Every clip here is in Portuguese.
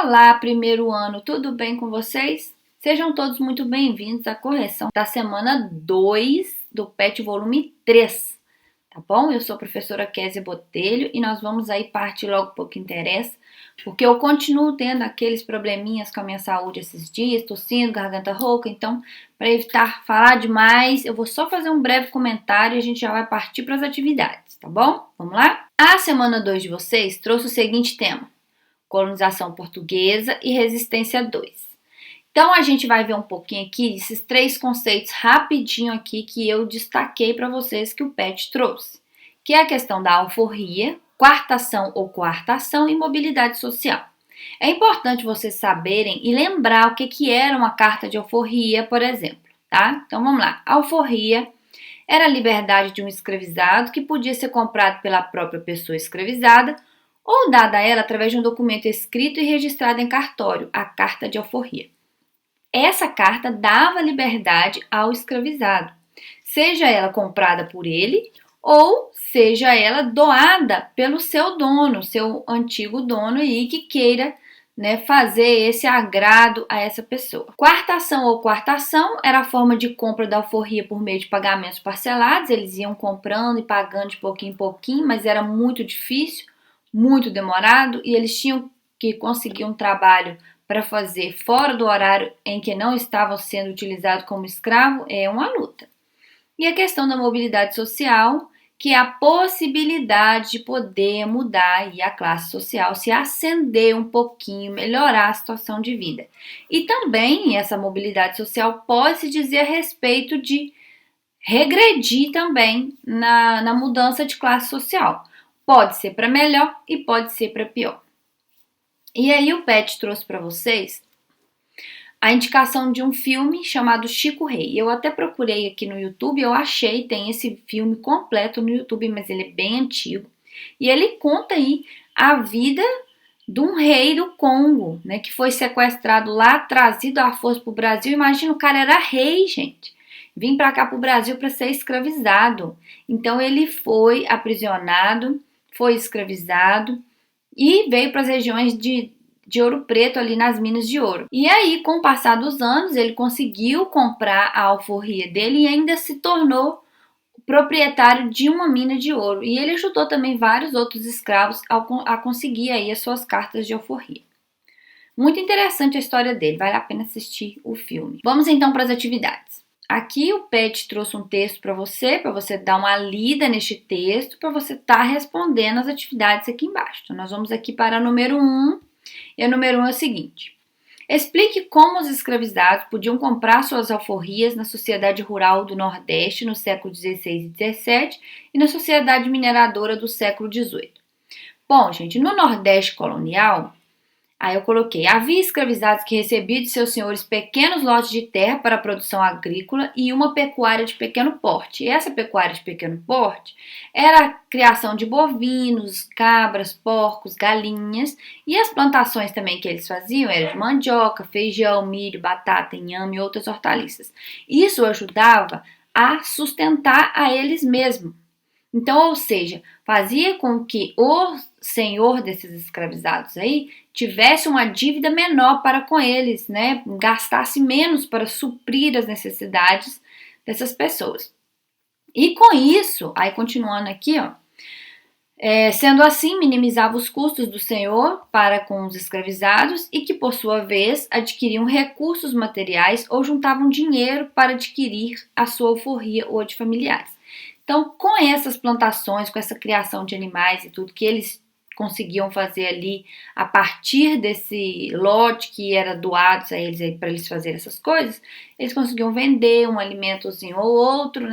Olá, primeiro ano, tudo bem com vocês? Sejam todos muito bem-vindos à correção da semana 2 do PET volume 3, tá bom? Eu sou a professora Kézia Botelho e nós vamos aí partir logo para o que interessa, porque eu continuo tendo aqueles probleminhas com a minha saúde esses dias, tossindo, garganta rouca, então, para evitar falar demais, eu vou só fazer um breve comentário e a gente já vai partir para as atividades, tá bom? Vamos lá? A semana 2 de vocês trouxe o seguinte tema: colonização portuguesa e resistência 2. Então, a gente vai ver um pouquinho aqui esses três conceitos rapidinho aqui que eu destaquei para vocês que o PET trouxe, que é a questão da alforria, quartação ou coartação e mobilidade social. É importante vocês saberem e lembrar o que era uma carta de alforria, por exemplo, tá? Então, vamos lá. A alforria era a liberdade de um escravizado que podia ser comprado pela própria pessoa escravizada ou dada a ela através de um documento escrito e registrado em cartório, a carta de alforria. Essa carta dava liberdade ao escravizado, seja ela comprada por ele ou seja ela doada pelo seu dono, seu antigo dono aí que queira, fazer esse agrado a essa pessoa. Quartação ou quartação era a forma de compra da alforria por meio de pagamentos parcelados. Eles iam comprando e pagando de pouquinho em pouquinho, mas era muito difícil, muito demorado, e eles tinham que conseguir um trabalho para fazer fora do horário em que não estavam sendo utilizados como escravo. É uma luta. E a questão da mobilidade social, que é a possibilidade de poder mudar aí a classe social, se ascender um pouquinho, melhorar a situação de vida. E também essa mobilidade social pode se dizer a respeito de regredir também na mudança de classe social. Pode ser para melhor e pode ser para pior. E aí o PET trouxe para vocês a indicação de um filme chamado Chico Rei. Eu até procurei aqui no YouTube, eu achei, tem esse filme completo no YouTube, mas ele é bem antigo. E ele conta aí a vida de um rei do Congo, que foi sequestrado lá, trazido à força para o Brasil. Imagina, o cara era rei, gente. Vim para cá para o Brasil para ser escravizado. Então ele foi aprisionado, foi escravizado e veio para as regiões de Ouro Preto, ali nas minas de ouro. E aí, com o passar dos anos, ele conseguiu comprar a alforria dele e ainda se tornou proprietário de uma mina de ouro. E ele ajudou também vários outros escravos a conseguir aí as suas cartas de alforria. Muito interessante a história dele, vale a pena assistir o filme. Vamos então para as atividades. Aqui o PET trouxe um texto para você dar uma lida neste texto, para você estar respondendo as atividades aqui embaixo. Então, nós vamos aqui para o número 1. E o número 1 é o seguinte: explique como os escravizados podiam comprar suas alforrias na sociedade rural do Nordeste no século XVI e XVII e na sociedade mineradora do século XVIII. Bom, gente, no Nordeste colonial, aí eu coloquei: havia escravizados que recebiam de seus senhores pequenos lotes de terra para a produção agrícola e uma pecuária de pequeno porte. E essa pecuária de pequeno porte era a criação de bovinos, cabras, porcos, galinhas, e as plantações também que eles faziam eram de mandioca, feijão, milho, batata, inhame e outras hortaliças. Isso ajudava a sustentar a eles mesmos. Então, ou seja, fazia com que o senhor desses escravizados aí tivesse uma dívida menor para com eles, gastasse menos para suprir as necessidades dessas pessoas. E com isso, aí continuando aqui, sendo assim, minimizava os custos do senhor para com os escravizados e que, por sua vez, adquiriam recursos materiais ou juntavam dinheiro para adquirir a sua alforria ou de familiares. Então, com essas plantações, com essa criação de animais e tudo que eles conseguiam fazer ali a partir desse lote que era doado a eles para eles fazerem essas coisas, eles conseguiam vender um alimentozinho ou outro,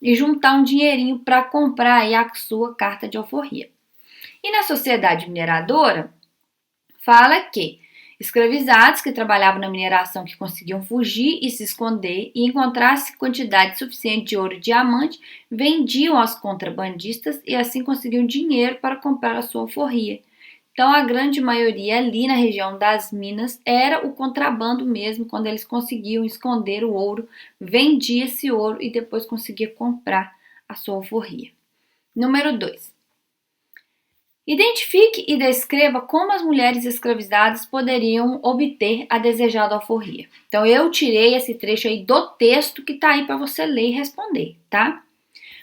e juntar um dinheirinho para comprar aí a sua carta de alforria. E na sociedade mineradora, fala que escravizados que trabalhavam na mineração, que conseguiam fugir e se esconder e encontrasse quantidade suficiente de ouro e diamante, vendiam aos contrabandistas e assim conseguiam dinheiro para comprar a sua alforria. Então, a grande maioria ali na região das minas era o contrabando mesmo. Quando eles conseguiam esconder o ouro, vendia esse ouro e depois conseguia comprar a sua alforria. Número 2. Identifique e descreva como as mulheres escravizadas poderiam obter a desejada alforria. Então, eu tirei esse trecho aí do texto que está aí para você ler e responder, tá?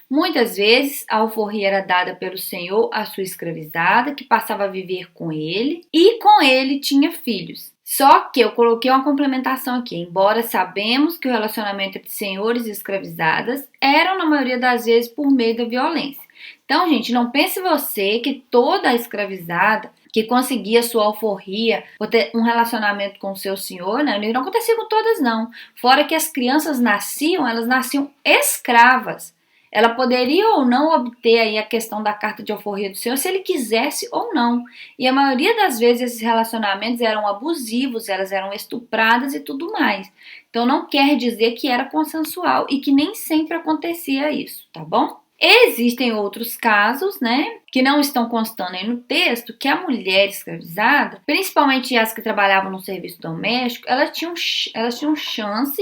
Muitas vezes, a alforria era dada pelo senhor à sua escravizada, que passava a viver com ele, e com ele tinha filhos. Só que eu coloquei uma complementação aqui, embora sabemos que o relacionamento entre senhores e escravizadas eram, na maioria das vezes, por meio da violência. Então, gente, não pense você que toda a escravizada que conseguia sua alforria por ter um relacionamento com o seu senhor, né? Não acontecia com todas, não. Fora que as crianças nasciam, elas nasciam escravas. Ela poderia ou não obter aí a questão da carta de alforria do senhor se ele quisesse ou não. E a maioria das vezes esses relacionamentos eram abusivos, elas eram estupradas e tudo mais. Então não quer dizer que era consensual e que nem sempre acontecia isso, tá bom? Existem outros casos, né, que não estão constando aí no texto, que a mulher escravizada, principalmente as que trabalhavam no serviço doméstico, elas tinham chance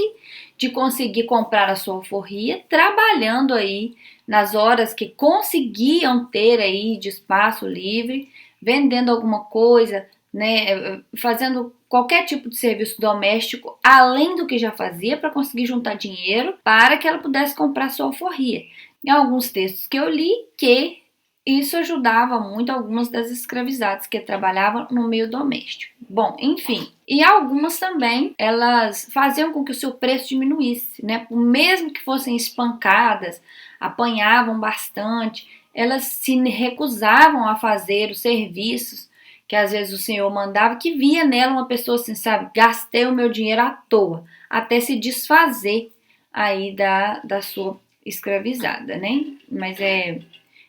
de conseguir comprar a sua alforria trabalhando aí nas horas que conseguiam ter aí de espaço livre, vendendo alguma coisa, né, fazendo qualquer tipo de serviço doméstico, além do que já fazia, para conseguir juntar dinheiro para que ela pudesse comprar sua alforria. Em alguns textos que eu li, que isso ajudava muito algumas das escravizadas que trabalhavam no meio doméstico. Bom, enfim. E algumas também, elas faziam com que o seu preço diminuísse, né? Mesmo que fossem espancadas, apanhavam bastante, elas se recusavam a fazer os serviços que às vezes o senhor mandava, que via nela uma pessoa assim, sabe? Gastei o meu dinheiro à toa, até se desfazer aí da sua escravizada, né? Mas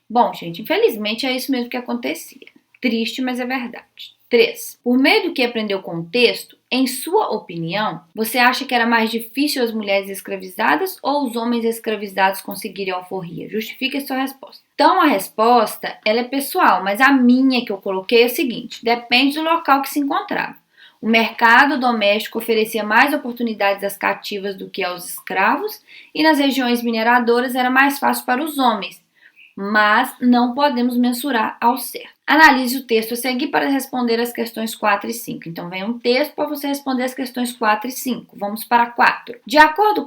bom, gente, infelizmente é isso mesmo que acontecia. Triste, mas é verdade. 3. Por meio do que aprendeu com o texto, em sua opinião, você acha que era mais difícil as mulheres escravizadas ou os homens escravizados conseguirem alforria? Justifique a sua resposta. Então, a resposta, ela é pessoal, mas a minha que eu coloquei é o seguinte: depende do local que se encontrava. O mercado doméstico oferecia mais oportunidades às cativas do que aos escravos, e nas regiões mineradoras era mais fácil para os homens, mas não podemos mensurar ao certo. Analise o texto a seguir para responder as questões 4 e 5. Então, vem um texto para você responder as questões 4 e 5. Vamos para 4. De acordo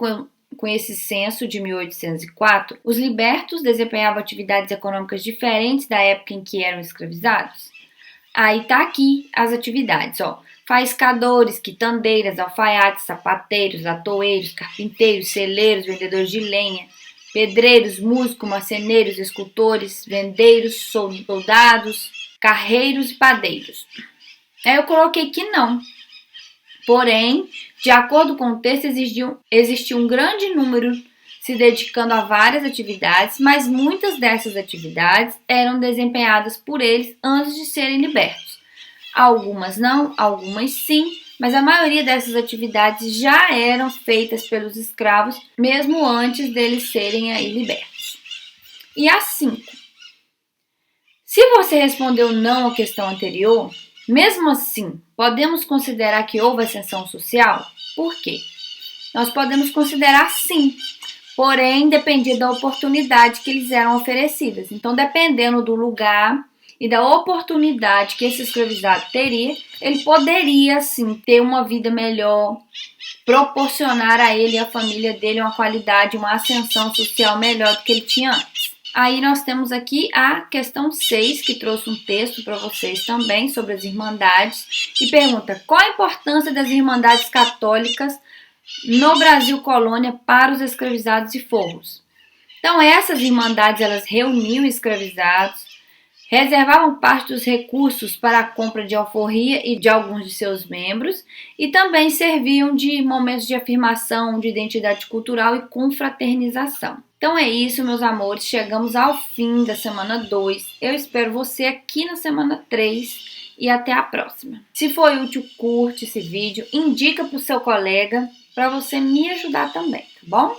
com esse censo de 1804, os libertos desempenhavam atividades econômicas diferentes da época em que eram escravizados? Aí tá aqui as atividades, ó. Faiscadores, quitandeiras, alfaiates, sapateiros, atoeiros, carpinteiros, celeiros, vendedores de lenha, pedreiros, músicos, marceneiros, escultores, vendeiros, soldados, carreiros e padeiros. Aí eu coloquei que não. Porém, de acordo com o texto, existia um grande número se dedicando a várias atividades, mas muitas dessas atividades eram desempenhadas por eles antes de serem libertos. Algumas não, algumas sim, mas a maioria dessas atividades já eram feitas pelos escravos, mesmo antes deles serem aí libertos. E a 5. Se você respondeu não à questão anterior, mesmo assim, podemos considerar que houve ascensão social? Por quê? Nós podemos considerar sim, porém dependia da oportunidade que lhes eram oferecidas. Então, dependendo do lugar e da oportunidade que esse escravizado teria, ele poderia, sim, ter uma vida melhor, proporcionar a ele e a família dele uma qualidade, uma ascensão social melhor do que ele tinha antes. Aí nós temos aqui a questão 6, que trouxe um texto para vocês também sobre as irmandades, e pergunta: qual a importância das irmandades católicas no Brasil colônia para os escravizados e forros? Então, essas irmandades, elas reuniam escravizados, reservavam parte dos recursos para a compra de alforria e de alguns de seus membros, e também serviam de momentos de afirmação de identidade cultural e confraternização. Então é isso, meus amores, chegamos ao fim da semana 2. Eu espero você aqui na semana 3 e até a próxima. Se foi útil, curte esse vídeo, indica para o seu colega para você me ajudar também, tá bom?